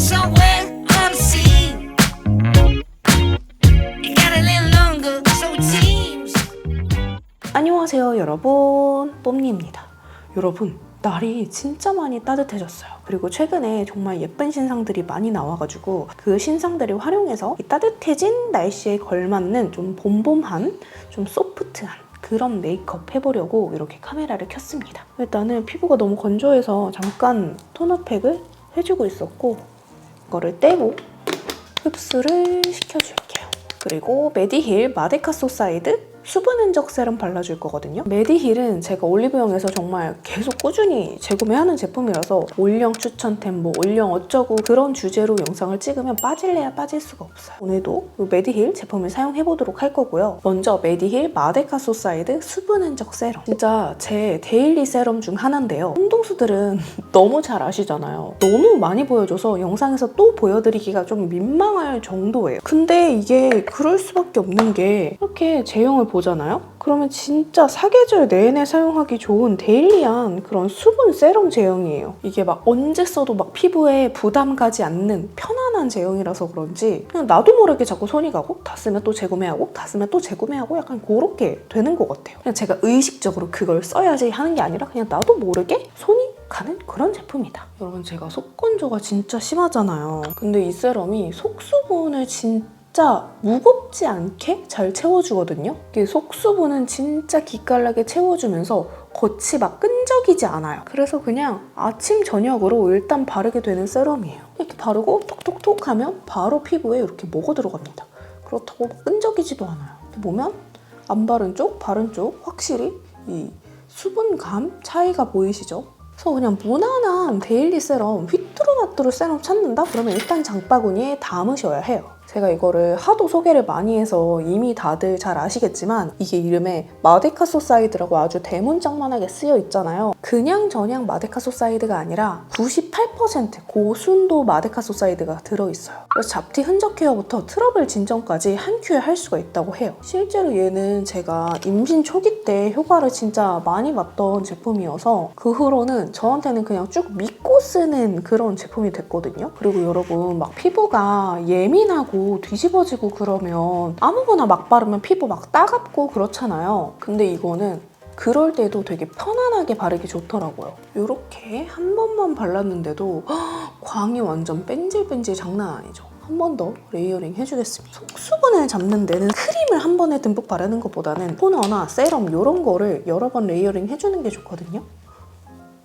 somewhere unseen. You gotta live longer, so it seems. 안녕하세요 여러분, 뽐니입니다. 여러분, 날이 진짜 많이 따뜻해졌어요. 그리고 최근에 정말 예쁜 신상들이 많이 나와가지고 그 신상들을 활용해서 이 따뜻해진 날씨에 걸맞는 좀 봄봄한, 좀 소프트한 그런 메이크업 해보려고 이렇게 카메라를 켰습니다. 일단은 피부가 너무 건조해서 잠깐 토너팩을 해주고 있었고, 이거를 떼고 흡수를 시켜줄게요. 그리고 메디힐 마데카 소사이드 수분 흔적 세럼 발라줄 거거든요. 메디힐은 제가 올리브영에서 정말 계속 꾸준히 재구매하는 제품이라서 올영 추천템, 올영 어쩌고 그런 주제로 영상을 찍으면 빠질래야 빠질 수가 없어요. 오늘도 이 메디힐 제품을 사용해보도록 할 거고요. 먼저 메디힐 마데카 소사이드 수분 흔적 세럼. 진짜 제 데일리 세럼 중 하나인데요. 운동수들은 너무 잘 아시잖아요. 너무 많이 보여줘서 영상에서 또 보여드리기가 좀 민망할 정도예요. 근데 이게 그럴 수밖에 없는 게 이렇게 제형을 보잖아요? 그러면 진짜 사계절 내내 사용하기 좋은 데일리한 그런 수분 세럼 제형이에요. 이게 막 언제 써도 막 피부에 부담 가지 않는 편안한 제형이라서 그런지 그냥 나도 모르게 자꾸 손이 가고 다 쓰면 또 재구매하고 다 쓰면 또 재구매하고 약간 그렇게 되는 것 같아요. 그냥 제가 의식적으로 그걸 써야지 하는 게 아니라 그냥 나도 모르게 손이 가는 그런 제품이다. 여러분, 제가 속건조가 진짜 심하잖아요. 근데 이 세럼이 속수분을 진짜 무겁지 않게 잘 채워주거든요. 이게 속수분은 진짜 기깔나게 채워주면서 겉이 막 끈적이지 않아요. 그래서 그냥 아침 저녁으로 일단 바르게 되는 세럼이에요. 이렇게 바르고 톡톡톡 하면 바로 피부에 이렇게 먹어 들어갑니다. 그렇다고 끈적이지도 않아요. 보면 안 바른 쪽, 바른 쪽 확실히 이 수분감 차이가 보이시죠? 그래서 그냥 무난한 데일리 세럼, 휘뚜루마뚜루 세럼 찾는다? 그러면 일단 장바구니에 담으셔야 해요. 제가 이거를 하도 소개를 많이 해서 이미 다들 잘 아시겠지만 이게 이름에 마데카 소사이드라고 아주 대문짝만하게 쓰여 있잖아요. 그냥 저냥 마데카 소사이드가 아니라 98% 고순도 마데카 소사이드가 들어있어요. 그래서 잡티 흔적 케어부터 트러블 진정까지 한 큐에 할 수가 있다고 해요. 실제로 얘는 제가 임신 초기 때 효과를 진짜 많이 봤던 제품이어서 그 후로는 저한테는 그냥 쭉 믿고 쓰는 그런 제품이 됐거든요. 그리고 여러분, 막 피부가 예민하고 뒤집어지고 그러면 아무거나 막 바르면 피부 막 따갑고 그렇잖아요. 근데 이거는 그럴 때도 되게 편안하게 바르기 좋더라고요. 이렇게 한 번만 발랐는데도 광이 완전 뺀질뺀질 장난 아니죠. 한 번 더 레이어링 해주겠습니다. 속수분을 잡는 데는 크림을 한 번에 듬뿍 바르는 것보다는 토너나 세럼 이런 거를 여러 번 레이어링 해주는 게 좋거든요.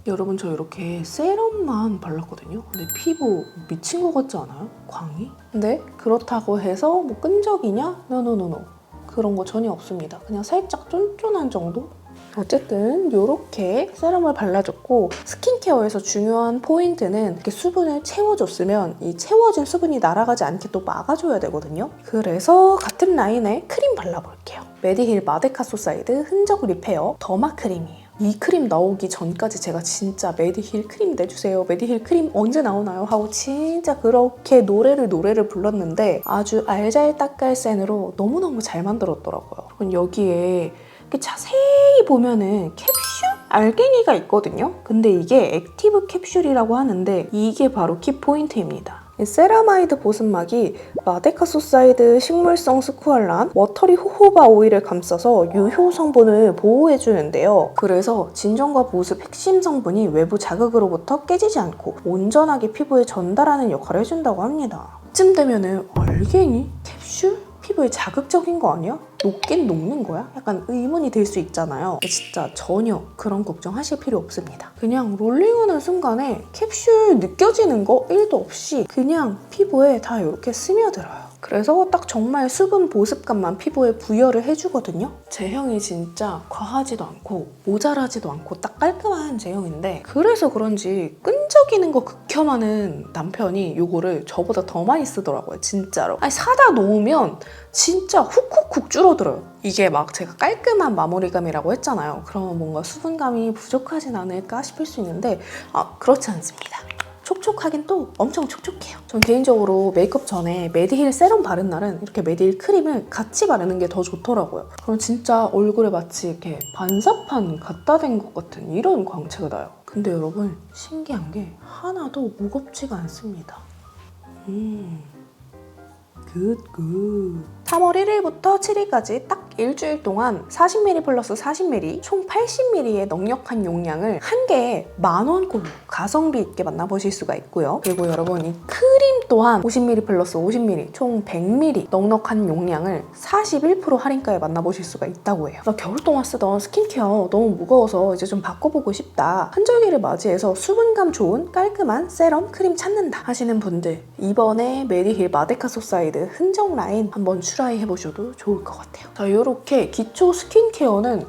여러분, 저 이렇게 세럼만 발랐거든요. 근데 피부 미친 것 같지 않아요? 광이? 근데 그렇다고 해서 끈적이냐? 노노노노. 그런 거 전혀 없습니다. 그냥 살짝 쫀쫀한 정도? 어쨌든 이렇게 세럼을 발라줬고, 스킨케어에서 중요한 포인트는 이렇게 수분을 채워줬으면 이 채워진 수분이 날아가지 않게 또 막아줘야 되거든요. 그래서 같은 라인에 크림 발라볼게요. 메디힐 마데카 소사이드 흔적 리페어 더마 크림이에요. 이 크림 나오기 전까지 제가 진짜 메디힐 크림 내주세요, 메디힐 크림 언제 나오나요? 하고 진짜 그렇게 노래를 불렀는데 아주 알잘딱깔센으로 너무너무 잘 만들었더라고요. 여기에 이렇게 자세히 보면은 캡슐? 알갱이가 있거든요? 근데 이게 액티브 캡슐이라고 하는데 이게 바로 키포인트입니다. 세라마이드 보습막이 마데카 소사이드 식물성 스쿠알란 워터리 호호바 오일을 감싸서 유효 성분을 보호해주는데요. 그래서 진정과 보습 핵심 성분이 외부 자극으로부터 깨지지 않고 온전하게 피부에 전달하는 역할을 해준다고 합니다. 이쯤 되면은 알갱이? 캡슐? 피부에 자극적인 거 아니야? 녹긴 녹는 거야? 약간 의문이 들 수 있잖아요. 진짜 전혀 그런 걱정하실 필요 없습니다. 그냥 롤링하는 순간에 캡슐 느껴지는 거 1도 없이 그냥 피부에 다 이렇게 스며들어요. 그래서 딱 정말 수분 보습감만 피부에 부여를 해주거든요. 제형이 진짜 과하지도 않고 모자라지도 않고 딱 깔끔한 제형인데, 그래서 그런지 끈적이는 거 극혐하는 남편이 이거를 저보다 더 많이 쓰더라고요. 진짜로. 아니, 사다 놓으면 진짜 훅훅훅 줄어들어요. 이게 막 제가 깔끔한 마무리감이라고 했잖아요. 그러면 뭔가 수분감이 부족하진 않을까 싶을 수 있는데 그렇지 않습니다. 촉촉하긴 또 엄청 촉촉해요. 전 개인적으로 메이크업 전에 메디힐 세럼 바른 날은 이렇게 메디힐 크림을 같이 바르는 게 더 좋더라고요. 그럼 진짜 얼굴에 마치 이렇게 반사판 갖다 댄 것 같은 이런 광채가 나요. 근데 여러분, 신기한 게 하나도 무겁지가 않습니다. 굿. 3월 1일부터 7일까지 딱 일주일 동안 40ml 플러스 40ml 총 80ml의 넉넉한 용량을 한 개에 10,000원꼴로 가성비 있게 만나보실 수가 있고요. 그리고 여러분 이 크림 또한 50ml 플러스 50ml 총 100ml 넉넉한 용량을 41% 할인가에 만나보실 수가 있다고 해요. 나 겨울 동안 쓰던 스킨케어 너무 무거워서 이제 좀 바꿔보고 싶다. 한절기를 맞이해서 수분감 좋은 깔끔한 세럼 크림 찾는다 하시는 분들 이번에 메디힐 마데카 소사이드 흔적 라인 한번 트라이 해보셔도 좋을 것 같아요. 자, 이렇게 기초 스킨케어는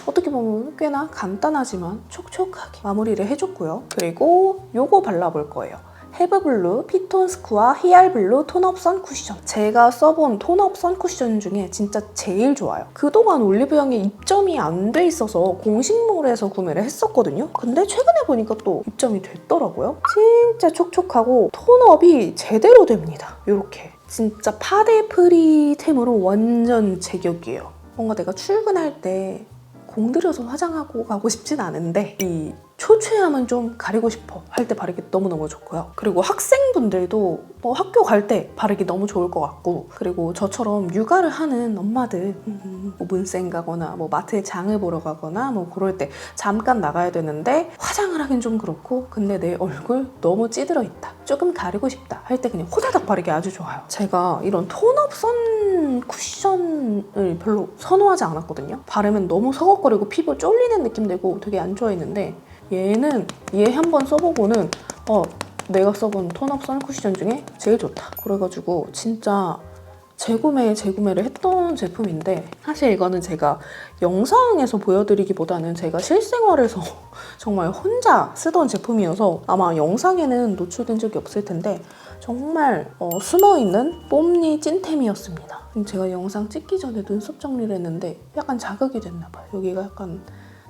어떻게 보면 꽤나 간단하지만 촉촉하게 마무리를 해줬고요. 그리고 요거 발라볼 거예요. 헤브블루 피톤 스쿠아 히알블루 톤업 선 쿠션. 제가 써본 톤업 선 쿠션 중에 진짜 제일 좋아요. 그동안 올리브영에 입점이 안 돼 있어서 공식몰에서 구매를 했었거든요. 근데 최근에 보니까 또 입점이 됐더라고요. 진짜 촉촉하고 톤업이 제대로 됩니다. 이렇게. 진짜 파데 프리템으로 완전 제격이에요. 뭔가 내가 출근할 때 공들여서 화장하고 가고 싶진 않은데 이 초췌함은 좀 가리고 싶어 할 때 바르기 너무너무 좋고요. 그리고 학생분들도 뭐 학교 갈 때 바르기 너무 좋을 것 같고, 그리고 저처럼 육아를 하는 엄마들 뭐 문센 가거나 뭐 마트에 장을 보러 가거나 뭐 그럴 때 잠깐 나가야 되는데 화장을 하긴 좀 그렇고 근데 내 얼굴 너무 찌들어 있다, 조금 가리고 싶다 할 때 그냥 호다닥 바르기 아주 좋아요. 제가 이런 톤업 선 쿠션을 별로 선호하지 않았거든요. 바르면 너무 서걱거리고 피부 쫄리는 느낌 들고 되게 안 좋아했는데 얘는 얘 한번 써보고는 내가 써본 톤업 선 쿠션 중에 제일 좋다. 그래가지고 진짜 재구매를 했던 제품인데, 사실 이거는 제가 영상에서 보여드리기보다는 제가 실생활에서 정말 혼자 쓰던 제품이어서 아마 영상에는 노출된 적이 없을 텐데 정말 숨어있는 뽐니 찐템이었습니다. 제가 영상 찍기 전에 눈썹 정리를 했는데 약간 자극이 됐나봐요. 여기가 약간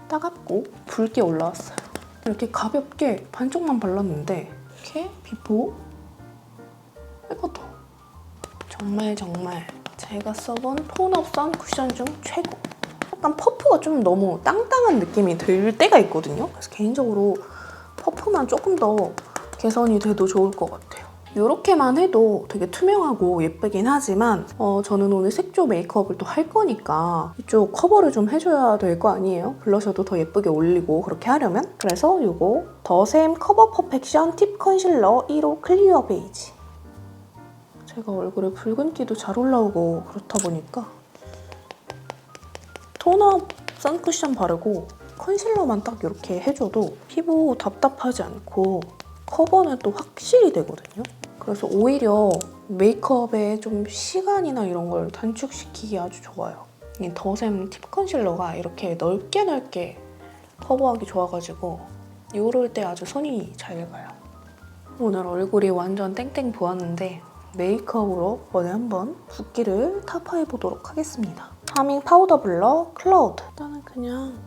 따갑고 붉게 올라왔어요. 이렇게 가볍게 반쪽만 발랐는데 이렇게 비포 이것도 정말 제가 써본 톤업 선 쿠션 중 최고. 약간 퍼프가 좀 너무 땅땅한 느낌이 들 때가 있거든요. 그래서 개인적으로 퍼프만 조금 더 개선이 돼도 좋을 것 같아요. 이렇게만 해도 되게 투명하고 예쁘긴 하지만 저는 오늘 색조 메이크업을 또 할 거니까 이쪽 커버를 좀 해줘야 될 거 아니에요? 블러셔도 더 예쁘게 올리고 그렇게 하려면. 그래서 이거 더샘 커버 퍼펙션 팁 컨실러 1호 클리어 베이지. 제가 얼굴에 붉은기도 잘 올라오고 그렇다 보니까 톤업 선쿠션 바르고 컨실러만 딱 이렇게 해줘도 피부 답답하지 않고 커버는 또 확실히 되거든요. 그래서 오히려 메이크업에 좀 시간이나 이런 걸 단축시키기 아주 좋아요. 이 더샘 팁 컨실러가 이렇게 넓게 커버하기 좋아가지고 이럴 때 아주 손이 잘 가요. 오늘 얼굴이 완전 땡땡 부었는데 메이크업으로 오늘 한번 붓기를 타파해보도록 하겠습니다. 하밍 파우더 블러 클라우드. 일단은 그냥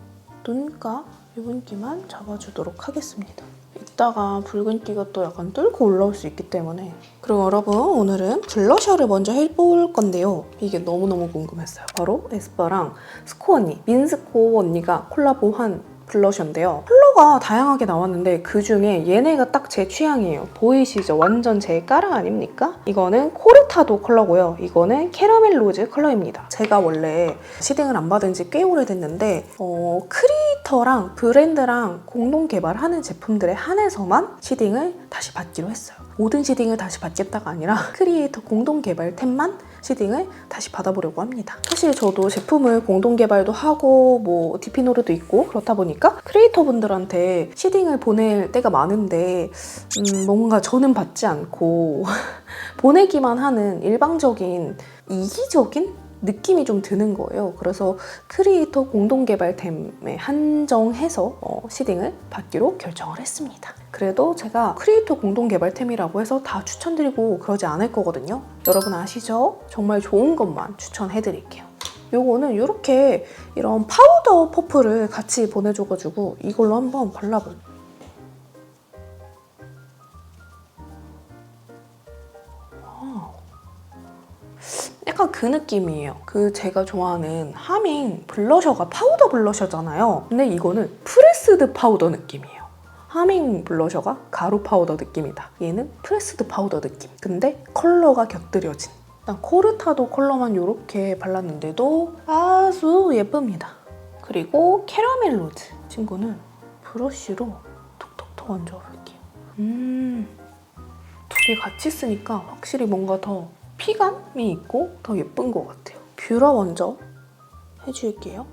눈가 유분기만 잡아주도록 하겠습니다. 이따가 붉은기가 또 약간 뚫고 올라올 수 있기 때문에. 그리고 여러분 오늘은 블러셔를 먼저 해볼 건데요. 이게 너무너무 궁금했어요. 바로 에스쁘아랑 스코 언니, 민스코 언니가 콜라보한 블러셔인데요. 컬러가 다양하게 나왔는데 그중에 얘네가 딱 제 취향이에요. 보이시죠? 완전 제 까랑 아닙니까? 이거는 코르타도 컬러고요. 이거는 캐러멜 로즈 컬러입니다. 제가 원래 시딩을 안 받은 지 꽤 오래됐는데 크리에이터랑 브랜드랑 공동 개발하는 제품들에 한해서만 시딩을 다시 받기로 했어요. 모든 시딩을 다시 받겠다가 아니라 크리에이터 공동 개발템만 시딩을 다시 받아보려고 합니다. 사실 저도 제품을 공동 개발도 하고 뭐 디피노르도 있고 그렇다 보니까 크리에이터 분들한테 시딩을 보낼 때가 많은데 뭔가 저는 받지 않고 보내기만 하는 일방적인 이기적인 느낌이 좀 드는 거예요. 그래서 크리에이터 공동개발템에 한정해서 시딩을 받기로 결정을 했습니다. 그래도 제가 크리에이터 공동개발템이라고 해서 다 추천드리고 그러지 않을 거거든요. 여러분 아시죠? 정말 좋은 것만 추천해드릴게요. 요거는 이렇게 이런 파우더 퍼프를 같이 보내줘가지고 이걸로 한번 발라볼게요. 약간 그 느낌이에요. 그 제가 좋아하는 하밍 블러셔가 파우더 블러셔잖아요. 근데 이거는 프레스드 파우더 느낌이에요. 하밍 블러셔가 가루 파우더 느낌이다. 얘는 프레스드 파우더 느낌. 근데 컬러가 곁들여진. 난 코르타도 컬러만 이렇게 발랐는데도 아주 예쁩니다. 그리고 캐러멜 로즈 친구는 브러쉬로 톡톡톡 얹어볼게요. 두 개 같이 쓰니까 확실히 뭔가 더 피감이 있고 더 예쁜 것 같아요. 뷰러 먼저 해줄게요.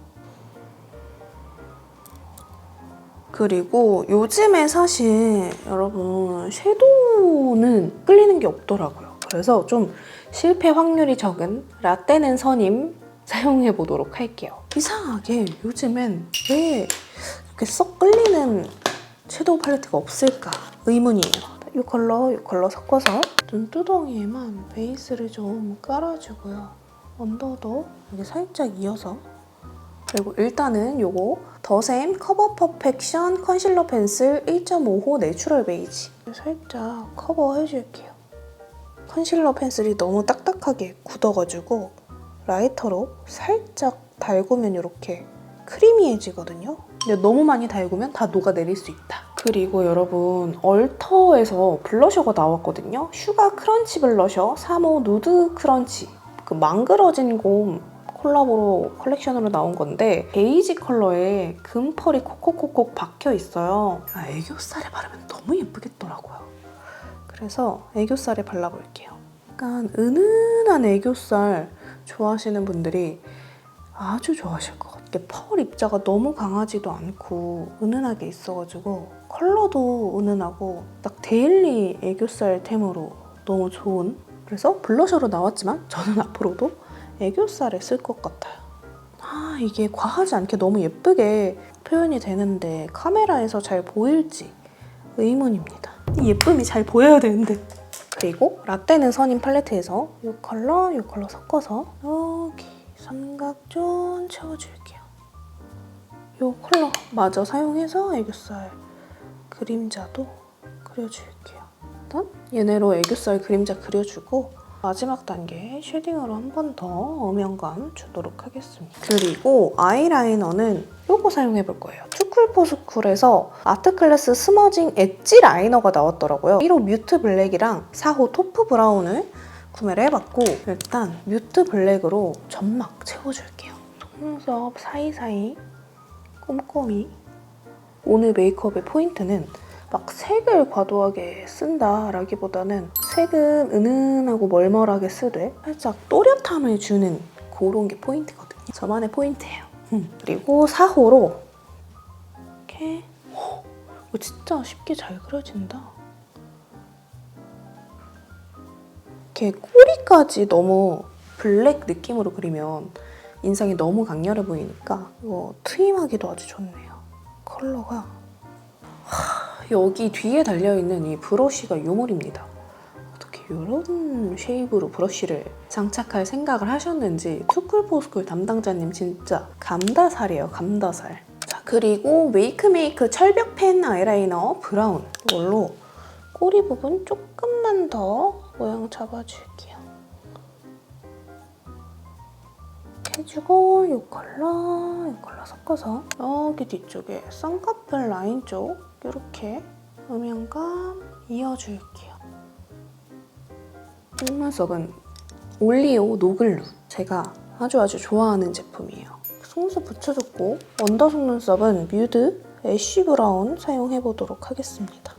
그리고 요즘에 사실 여러분 섀도우는 끌리는 게 없더라고요. 그래서 좀 실패 확률이 적은 라떼는 선임 사용해보도록 할게요. 이상하게 요즘엔 왜 이렇게 썩 끌리는 섀도우 팔레트가 없을까 의문이에요. 이 컬러 섞어서 눈두덩이에만 베이스를 좀 깔아주고요. 언더도 여기 살짝 이어서 그리고 일단은 요거 더샘 커버 퍼펙션 컨실러 펜슬 1.5호 내추럴 베이지 살짝 커버해줄게요. 컨실러 펜슬이 너무 딱딱하게 굳어가지고 라이터로 살짝 달구면 이렇게 크리미해지거든요. 근데 너무 많이 달구면 다 녹아내릴 수 있다. 그리고 여러분 얼터에서 블러셔가 나왔거든요. 슈가 크런치 블러셔 3호 누드 크런치 그 망그러진 곰 콜라보로 컬렉션으로 나온 건데 베이지 컬러에 금펄이 콕콕콕콕 박혀 있어요. 애교살에 바르면 너무 예쁘겠더라고요. 그래서 애교살에 발라볼게요. 약간 은은한 애교살 좋아하시는 분들이 아주 좋아하실 것 같아요. 이게 펄 입자가 너무 강하지도 않고 은은하게 있어가지고 컬러도 은은하고 딱 데일리 애교살템으로 너무 좋은 그래서 블러셔로 나왔지만 저는 앞으로도 애교살에 쓸 것 같아요. 이게 과하지 않게 너무 예쁘게 표현이 되는데 카메라에서 잘 보일지 의문입니다. 이 예쁨이 잘 보여야 되는데. 그리고 라떼는 선임 팔레트에서 이 컬러 섞어서 여기 삼각존 채워줄게요. 이 컬러 마저 사용해서 애교살 그림자도 그려줄게요. 일단 얘네로 애교살 그림자 그려주고 마지막 단계 쉐딩으로 한 번 더 음영감 주도록 하겠습니다. 그리고 아이라이너는 이거 사용해볼 거예요. 투쿨포스쿨에서 아트클래스 스머징 엣지 라이너가 나왔더라고요. 1호 뮤트 블랙이랑 4호 토프 브라운을 구매를 해봤고 일단 뮤트 블랙으로 점막 채워줄게요. 속눈썹 사이사이 꼼꼼히. 오늘 메이크업의 포인트는 막 색을 과도하게 쓴다라기보다는 색은 은은하고 멀멀하게 쓰되 살짝 또렷함을 주는 그런 게 포인트거든요. 저만의 포인트예요. 그리고 4호로 이렇게 이거 진짜 쉽게 잘 그려진다. 이렇게 꼬리까지 너무 블랙 느낌으로 그리면 인상이 너무 강렬해 보이니까 이거 트임하기도 아주 좋네요. 컬러가 여기 뒤에 달려있는 이 브러쉬가 유물입니다. 어떻게 이런 쉐입으로 브러쉬를 장착할 생각을 하셨는지 투쿨포스쿨 담당자님 진짜 감다살이에요. 감다살. 자, 그리고 메이크메이크 철벽 펜 아이라이너 브라운 이걸로 꼬리 부분 조금만 더 모양 잡아줄게요. 해주고 이 컬러 섞어서 여기 뒤쪽에 쌍꺼풀 라인 쪽 이렇게 음영감 이어줄게요. 속눈썹은 올리오 노글루 제가 아주 좋아하는 제품이에요. 속눈썹 붙여줬고 언더 속눈썹은 뮤드 애쉬 브라운 사용해보도록 하겠습니다.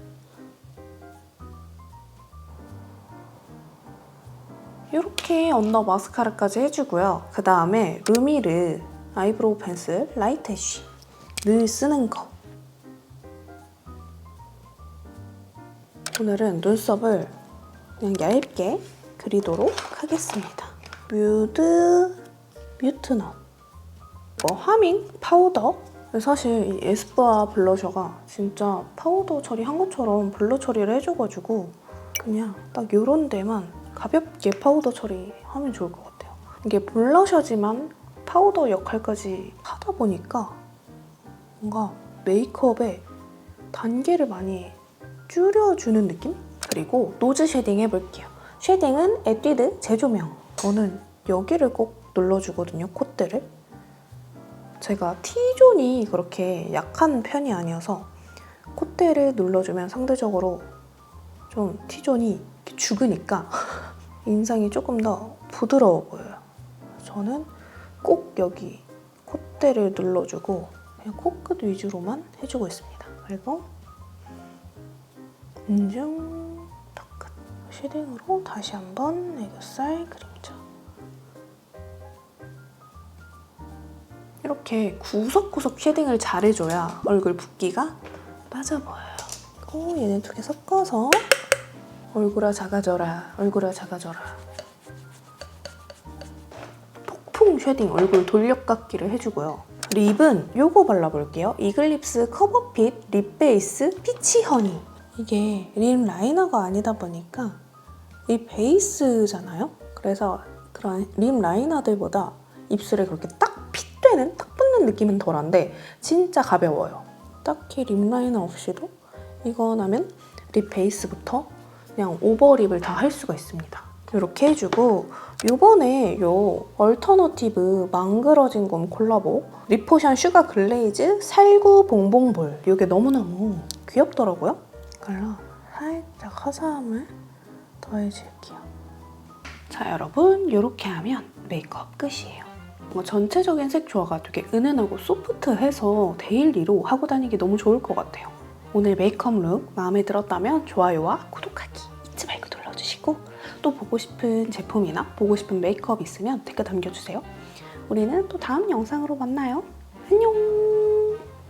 이렇게 언더 마스카라까지 해주고요. 그 다음에 루미르 아이브로우 펜슬 라이트 애쉬 늘 쓰는 거. 오늘은 눈썹을 그냥 얇게 그리도록 하겠습니다. 뮤트넛 이거 하밍 파우더. 사실 이 에스쁘아 블러셔가 진짜 파우더 처리한 것처럼 블러 처리를 해줘가지고 그냥 딱 요런 데만 가볍게 파우더 처리하면 좋을 것 같아요. 이게 블러셔지만 파우더 역할까지 하다 보니까 뭔가 메이크업에 단계를 많이 줄여주는 느낌? 그리고 노즈 쉐딩 해볼게요. 쉐딩은 에뛰드 재조명. 저는 여기를 꼭 눌러주거든요, 콧대를. 제가 T존이 그렇게 약한 편이 아니어서 콧대를 눌러주면 상대적으로 좀 T존이 이렇게 죽으니까 인상이 조금 더 부드러워 보여요. 저는 꼭 여기 콧대를 눌러주고 그냥 코끝 위주로만 해주고 있습니다. 그리고 인중, 턱끝 쉐딩으로 다시 한번 애교살 그림자. 이렇게 구석구석 쉐딩을 잘해줘야 얼굴 붓기가 빠져 보여요. 그리고 얘네 두 개 섞어서 얼굴아 작아져라, 얼굴아 작아져라. 폭풍 쉐딩 얼굴 돌려깎기를 해주고요. 립은 요거 발라볼게요. 이글립스 커버핏 립 베이스 피치 허니. 이게 립 라이너가 아니다 보니까 립 베이스잖아요? 그래서 그런 립 라이너들보다 입술에 그렇게 딱 핏되는, 딱 붙는 느낌은 덜한데 진짜 가벼워요. 딱히 립 라이너 없이도 이거 하면 립 베이스부터 그냥 오버립을 다 할 수가 있습니다. 이렇게 해주고 요번에 요 얼터너티브 망그러진 곰 콜라보 립포션 슈가 글레이즈 살구 봉봉볼 이게 너무너무 귀엽더라고요. 그래서 살짝 화사함을 더해줄게요. 자 여러분, 이렇게 하면 메이크업 끝이에요. 전체적인 색 조화가 되게 은은하고 소프트해서 데일리로 하고 다니기 너무 좋을 것 같아요. 오늘 메이크업 룩 마음에 들었다면 좋아요와 구독하기 잊지 말고 눌러주시고 또 보고 싶은 제품이나 보고 싶은 메이크업 있으면 댓글 남겨주세요. 우리는 또 다음 영상으로 만나요. 안녕!